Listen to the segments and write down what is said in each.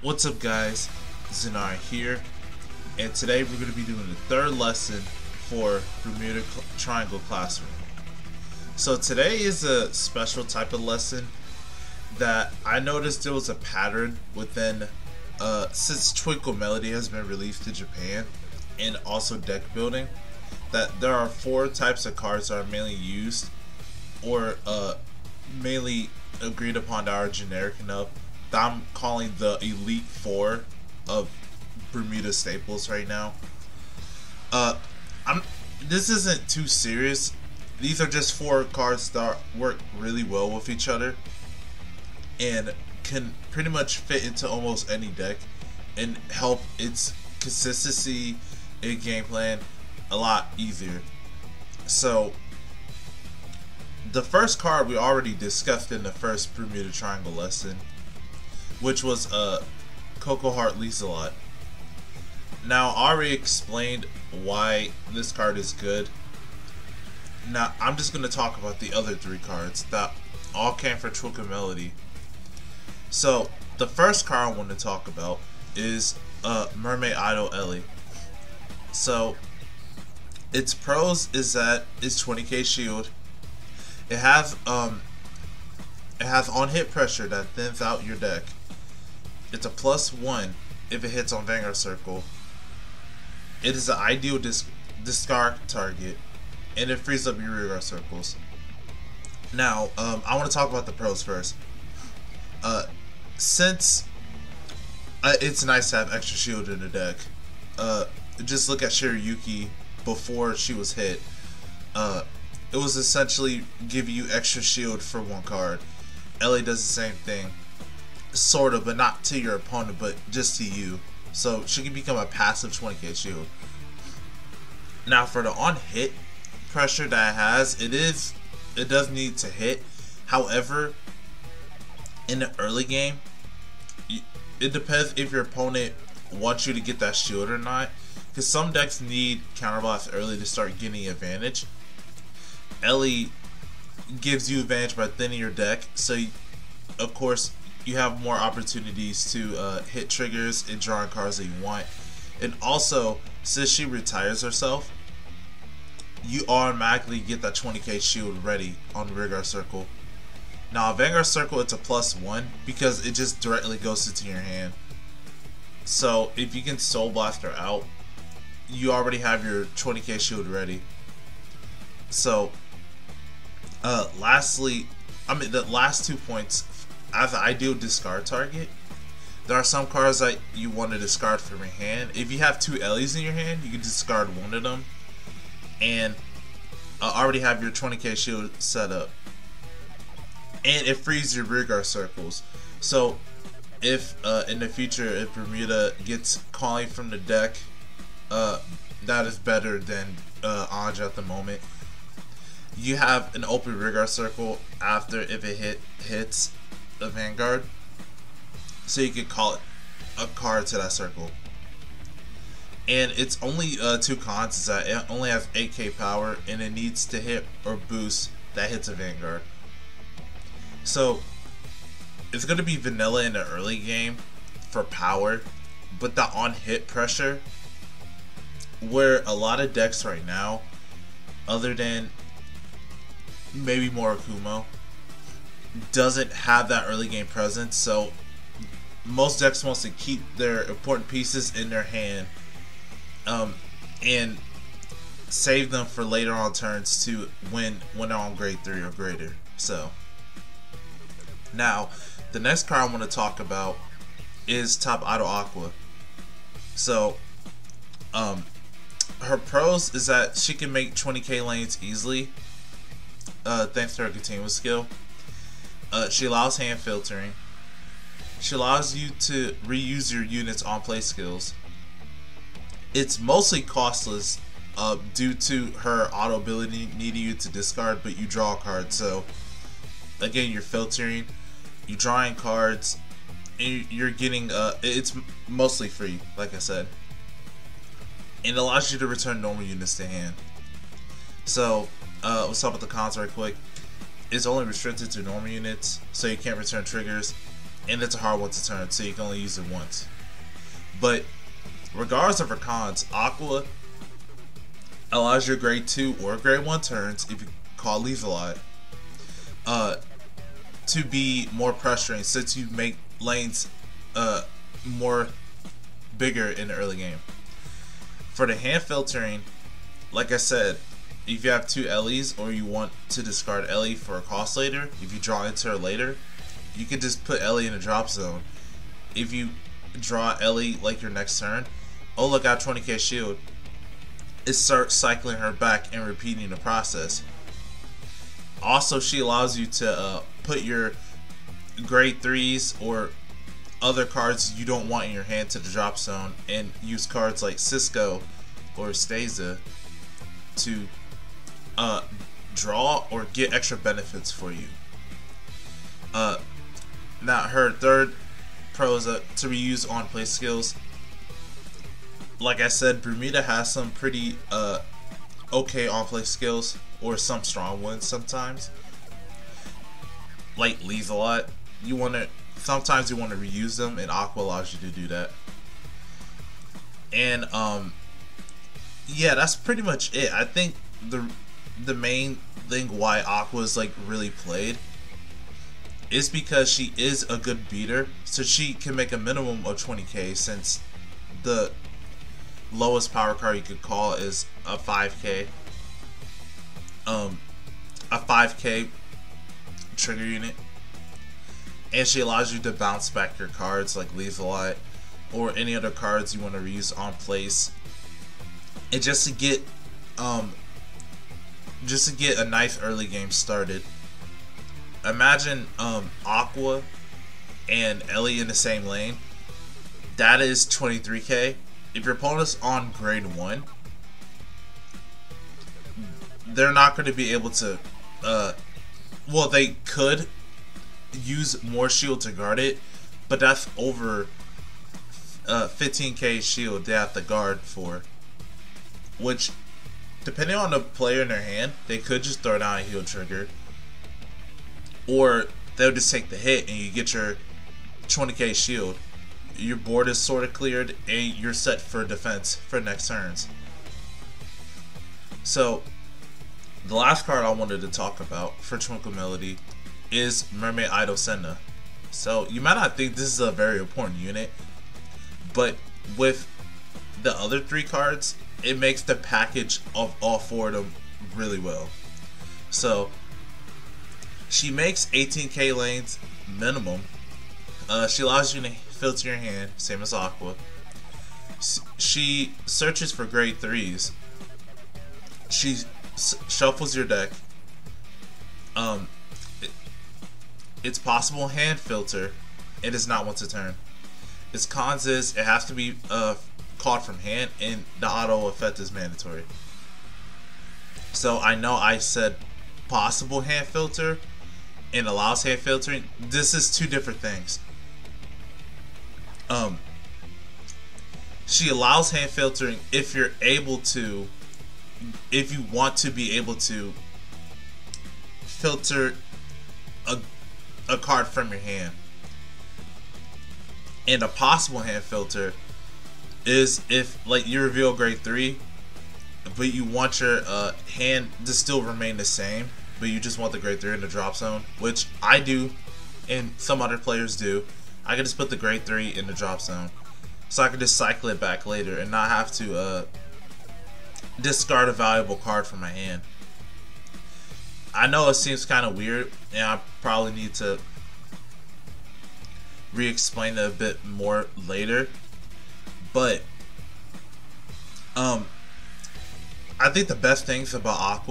What's up guys, Zenar here, and today we're going to be doing the third lesson for Bermuda Triangle Classroom. So today is a special type of lesson that I noticed there was a pattern within, since Twinkle Melody has been released to Japan, and also deck building, that there are 4 types of cards that are mainly used, or mainly agreed upon that are generic enough, that I'm calling the Elite 4 of Bermuda staples right now. This isn't too serious. These are just 4 cards that work really well with each other and can pretty much fit into almost any deck and help its consistency in game plan a lot easier. So the first card we already discussed in the first Bermuda Triangle lesson, which was Cocoa Heart Lieselot. Now I already explained why this card is good. Now I'm just going to talk about the other 3 cards that all came from Twinkle Melody. So the first card I want to talk about is Mermaid Idol Ellie. So its pros is that it's 20k shield. It has on hit pressure that thins out your deck. It's a +1 if it hits on Vanguard Circle. It is an ideal discard target, and it frees up your rear guard circles. Now, I want to talk about the pros first. Since it's nice to have extra shield in the deck, just look at Shiryuki before she was hit. It was essentially give you extra shield for 1 card. Ellie does the same thing, sort of, but not to your opponent, but just to you. So she can become a passive 20k shield. Now for the on hit pressure that it has, it does need to hit. However, in the early game, it depends if your opponent wants you to get that shield or not, because some decks need counterblast early to start getting advantage. Ellie gives you advantage by thinning your deck, so of course you have more opportunities to hit triggers and drawing cards that you want. And also, since she retires herself, you automatically get that 20k shield ready on the rear guard circle. Now Vanguard Circle, it's a +1 because it just directly goes into your hand. So if you can Soul Blast her out, you already have your 20k shield ready. So lastly, the last 2 points, as an ideal discard target, there are some cards that you want to discard from your hand. If you have 2 Ellies in your hand, you can discard 1 of them and already have your 20k shield set up. And it frees your rear guard circles. So if in the future, if Bermuda gets calling from the deck, that is better than Anja at the moment. You have an open rear guard circle after if it hits the Vanguard, so you can call it a card to that circle. And it's only 2 cons is that it only has 8k power and it needs to hit or boost that hits a Vanguard. So it's going to be vanilla in the early game for power, but the on hit pressure, where a lot of decks right now, other than maybe Morokumo, doesn't have that early game presence. So most decks wants to keep their important pieces in their hand and save them for later on turns to when they're on grade 3 or greater. So now the next card I want to talk about is Top Idol Aqua. So her pros is that she can make 20k lanes easily, thanks to her continuous skill. She allows hand filtering. She allows you to reuse your units on play skills. It's mostly costless due to her auto ability needing you to discard, but you draw a card. So again, you're filtering, you're drawing cards, and you're getting it's mostly free, like I said. And it allows you to return normal units to hand. So let's talk about the cons right quick. It's only restricted to normal units, so you can't return triggers. and it's a hard one to turn, so you can only use it once. But regardless of her cons, Aqua allows your grade 2 or grade 1 turns, if you call leaves a lot, to be more pressuring, since you make lanes more bigger in the early game. For the hand filtering, like I said, if you have 2 Ellies or you want to discard Ellie for a cost later, if you draw into her later, you can just put Ellie in a drop zone. If you draw Ellie like your next turn, oh look, I got 20k shield, it starts cycling her back and repeating the process. Also, she allows you to put your grade 3s or other cards you don't want in your hand to the drop zone, and use cards like Cisco or Stasia to draw or get extra benefits for you. Now her third pro is to reuse on play skills. Like I said, Bermuda has some pretty okay on play skills, or some strong ones sometimes. Like leaves a lot. Sometimes you want to reuse them, and Aqua allows you to do that. And yeah, that's pretty much it. I think the main thing why Aqua is like really played is because she is a good beater, so she can make a minimum of 20k, since the lowest power card you could call is a 5k. A 5k trigger unit, and she allows you to bounce back your cards like leaves a lot or any other cards you want to reuse on place, and just to get a nice early game started. Imagine Aqua and Ellie in the same lane. That is 23k. If your opponent's on grade 1, they're not going to be able to well, they could use more shield to guard it, but that's over 15k shield they have to guard for, which, depending on the player in their hand, they could just throw down a heal trigger, or they'll just take the hit and you get your 20k shield. Your board is sort of cleared and you're set for defense for next turns. So the last card I wanted to talk about for Twinkle Melody is Mermaid Idol Senna. So you might not think this is a very important unit, but with the other 3 cards, it makes the package of all 4 of them really well. So she makes 18k lanes minimum. She allows you to filter your hand, same as Aqua. She searches for grade 3s. She shuffles your deck. It's possible hand filter. It is not once a turn. Its cons is it has to be caught from hand, and the auto effect is mandatory. So I know I said possible hand filter and allows hand filtering. This is 2 different things. She allows hand filtering if you're able to, if you want to be able to filter a card from your hand. And a possible hand filter is if, like, you reveal grade 3, but you want your hand to still remain the same, but you just want the grade 3 in the drop zone, which I do and some other players do. I can just put the grade 3 in the drop zone, so I can just cycle it back later and not have to discard a valuable card from my hand. I know it seems kind of weird, and I probably need to re-explain it a bit more later, but I think the best things about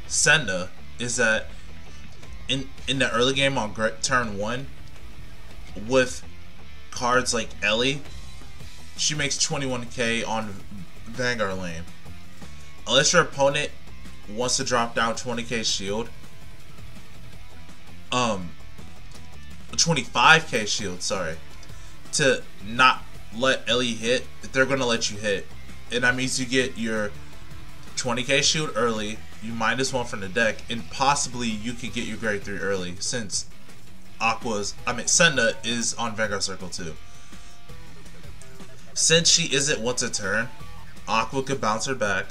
Senna, is that in the early game on turn 1, with cards like Ellie, she makes 21k on Vanguard lane. Unless your opponent wants to drop down 20k shield, 25k shield, sorry, to not let Ellie hit, they're gonna let you hit, and that means you get your 20k shield early, you -1 from the deck, and possibly you can get your grade 3 early, since Senna is on Vanguard Circle too. Since she isn't once a turn, Aqua could bounce her back.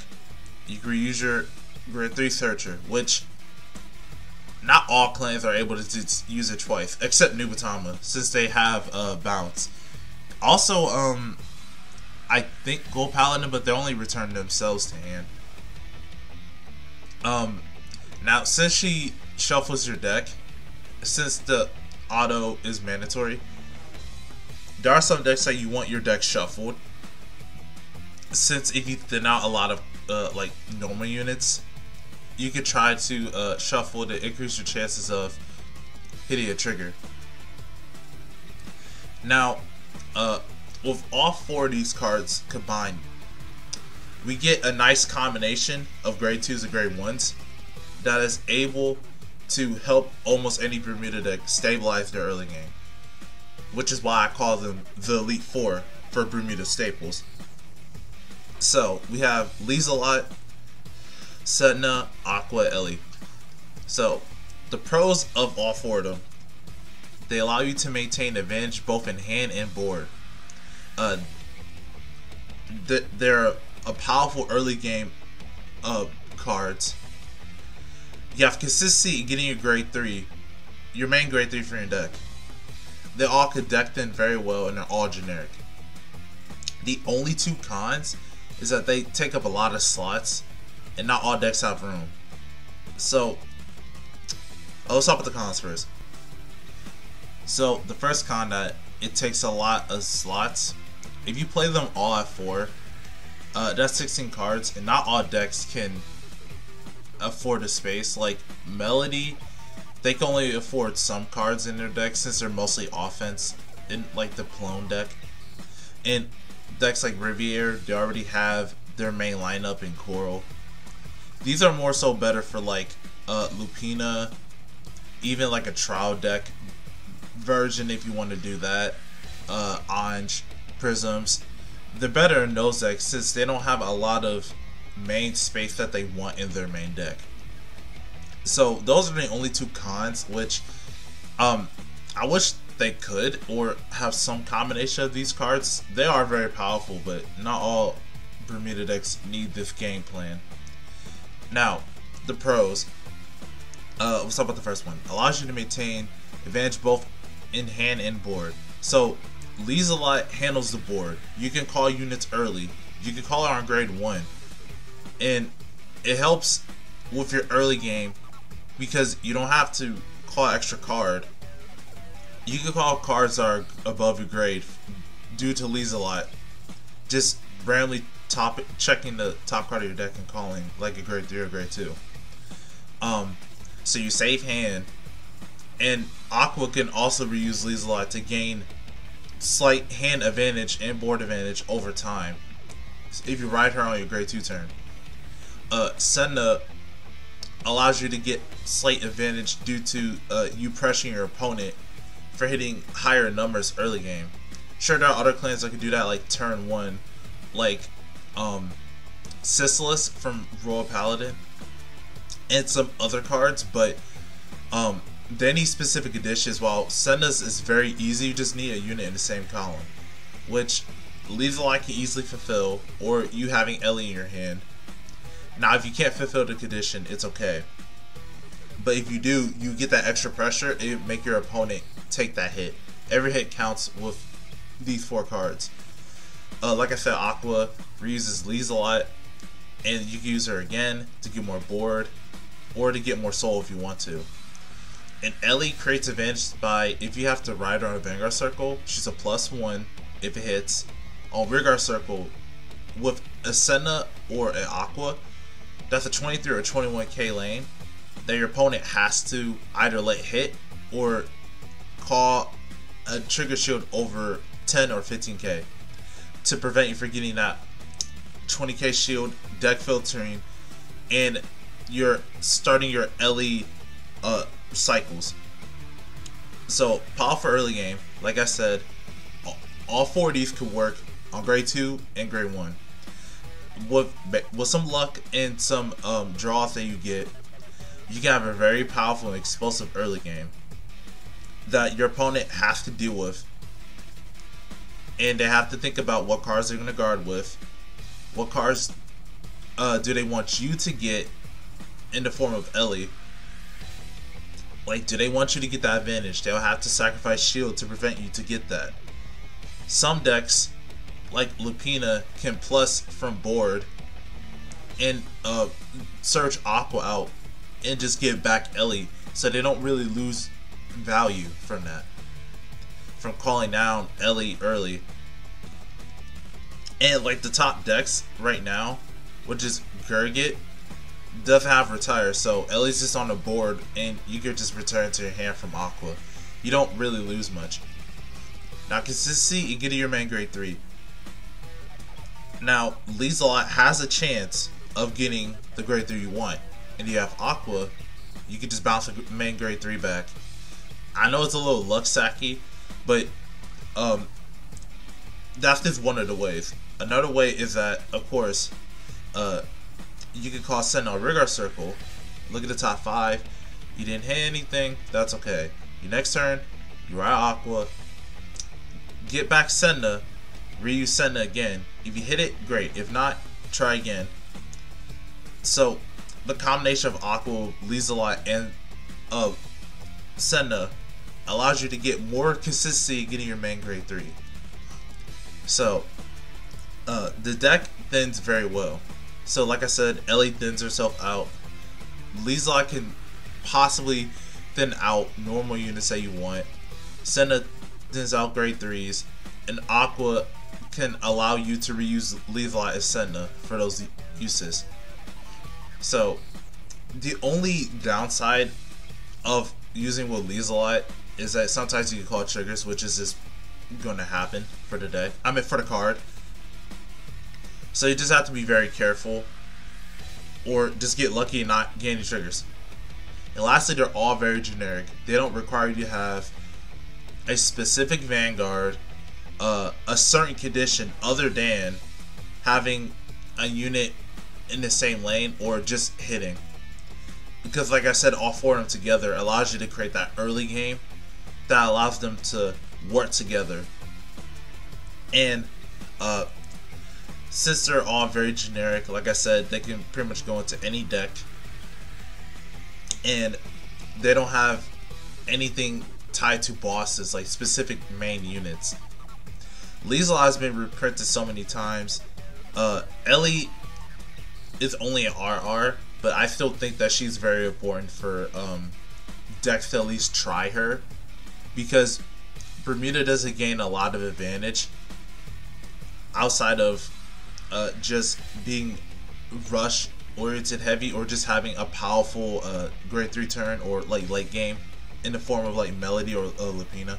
You can reuse your grade 3 Searcher, which not all clans are able to use it twice, except Nubatama, since they have bounce. Also, I think Gold Paladin, but they only return themselves to hand. Now, since she shuffles your deck, since the auto is mandatory, there are some decks that you want your deck shuffled. Since if you thin out a lot of like normal units, you could try to shuffle to increase your chances of hitting a trigger. Now, with all 4 of these cards combined, we get a nice combination of grade 2s and grade 1s that is able to help almost any Bermuda deck stabilize their early game, which is why I call them the Elite 4 for Bermuda staples. So we have Lizelot, Sedna, Aqua, Ellie. So the pros of all 4 of them: they allow you to maintain advantage both in hand and board. They're a powerful early game cards. You have consistency in getting your grade 3, your main grade 3 for your deck. They all could deck in very well and they're all generic. The only 2 cons is that they take up a lot of slots and not all decks have room. So let's talk about the cons first. So the first con, that it takes a lot of slots. If you play them all at 4, that's 16 cards, and not all decks can afford the space. Like Melody, they can only afford some cards in their deck since they're mostly offense in like the clone deck. And decks like Riviere, they already have their main lineup in Coral. These are more so better for like Lupina, even like a trial deck version if you want to do that. Anj, Prisms, they're better in those decks since they don't have a lot of main space that they want in their main deck. So those are the only 2 cons, which I wish they could or have some combination of these cards. They are very powerful, but not all Bermuda decks need this game plan. Now, the pros. Let's talk about the first one. Allows you to maintain advantage both in hand and board. So Lizelot handles the board. You can call units early. You can call her on grade 1. And it helps with your early game because you don't have to call an extra card. You can call cards that are above your grade due to Lizelot. Just randomly checking the top card of your deck and calling like a grade 3 or grade 2. So you save hand. And Aqua can also reuse Lizelot to gain slight hand advantage and board advantage over time if you ride her on your grade 2 turn. Senna allows you to get slight advantage due to you pressuring your opponent for hitting higher numbers early game. Sure, there are other clans that can do that, like turn 1, like Sisyphus from Royal Paladin and some other cards, but any specific additions, while Senna's is very easy, you just need a unit in the same column, which Lizelot can easily fulfill, or you having Ellie in your hand. Now, if you can't fulfill the condition, it's okay. But if you do, you get that extra pressure, it make your opponent take that hit. Every hit counts with these 4 cards. Like I said, Aqua reuses Lizelot, and you can use her again to get more board, or to get more soul if you want to. And Ellie creates advantage by, if you have to ride her on a Vanguard Circle, she's a +1 if it hits. On Rearguard Circle, with a Senna or an Aqua, that's a 23 or 21k lane that your opponent has to either let hit or call a trigger shield over 10 or 15k to prevent you from getting that 20k shield, deck filtering, and you're starting your Ellie cycles. So powerful early game. Like I said, all 4 of these could work on grade 2 and grade 1. With some luck and some draws that you get, you can have a very powerful and explosive early game. that your opponent has to deal with, and they have to think about what cards they're going to guard with, what cards do they want you to get in the form of Ellie. Like, do they want you to get that advantage? They'll have to sacrifice shield to prevent you to get that. Some decks, like Lupina, can plus from board and search Aqua out and just give back Ellie, so they don't really lose value from that, from calling down Ellie early. And like the top decks right now, which is Gurgit, does have retire, so Ellie's just on the board and you can just return to your hand from Aqua. You don't really lose much. Now consistency, you get to your main grade 3. Now Lieselot has a chance of getting the grade 3 you want, and you have Aqua, you can just bounce the main grade 3 back. I know it's a little luck sacky, but that's just one of the ways. Another way is that, of course, you can call Senna a Rigor Circle. Look at the top 5. You didn't hit anything, that's okay. Your next turn, you ride Aqua, get back Senna, reuse Senna again. If you hit it, great. If not, try again. So the combination of Aqua, Lieselot, and Senna allows you to get more consistency getting your main grade 3. So the deck thins very well. So like I said, Ellie thins herself out. Lieselot can possibly thin out normal units that you want. Senna thins out grade 3s, and Aqua can allow you to reuse Lieselot as Senna for those uses. So the only downside of using with Lieselot is that sometimes you can call triggers, which is just going to happen for the deck. I mean for the card. So you just have to be very careful, or just get lucky and not get any triggers. And lastly, they're all very generic. They don't require you to have a specific Vanguard, a certain condition other than having a unit in the same lane or just hitting. Because like I said, all 4 of them together allows you to create that early game that allows them to work together. And since they're all very generic, like I said, they can pretty much go into any deck, and they don't have anything tied to bosses, like specific main units. Lieselot has been reprinted so many times. Ellie is only an RR, but I still think that she's very important for decks to at least try her, because Bermuda doesn't gain a lot of advantage outside of just being rush oriented heavy, or just having a powerful grade 3 turn, or like late game in the form of like Melody or Lupina.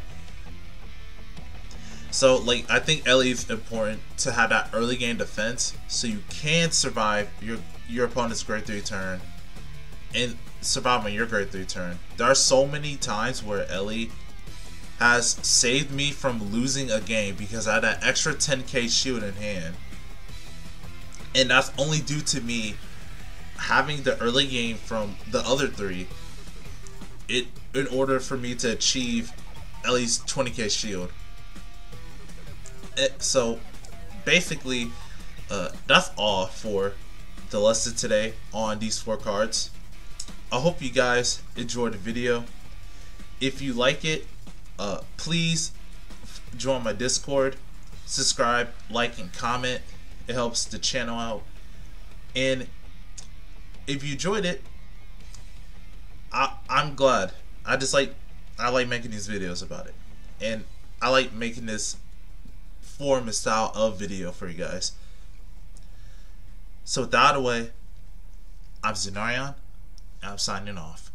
So like I think Ellie is important to have that early game defense, so you can survive your opponent's grade 3 turn and survive on your grade 3 turn. There are so many times where Ellie has saved me from losing a game because I had that extra 10k shield in hand, and that's only due to me having the early game from the other 3 in order for me to achieve Ellie's 20k shield. So basically that's all for the lesson today on these 4 cards. I hope you guys enjoyed the video. If you like it, please join my Discord, subscribe, like, and comment. It helps the channel out. And if you enjoyed it, I'm glad. I like making these videos about it, and I like making this form and style of video for you guys. So with that out of the way, I'm Zenarion, and I'm signing off.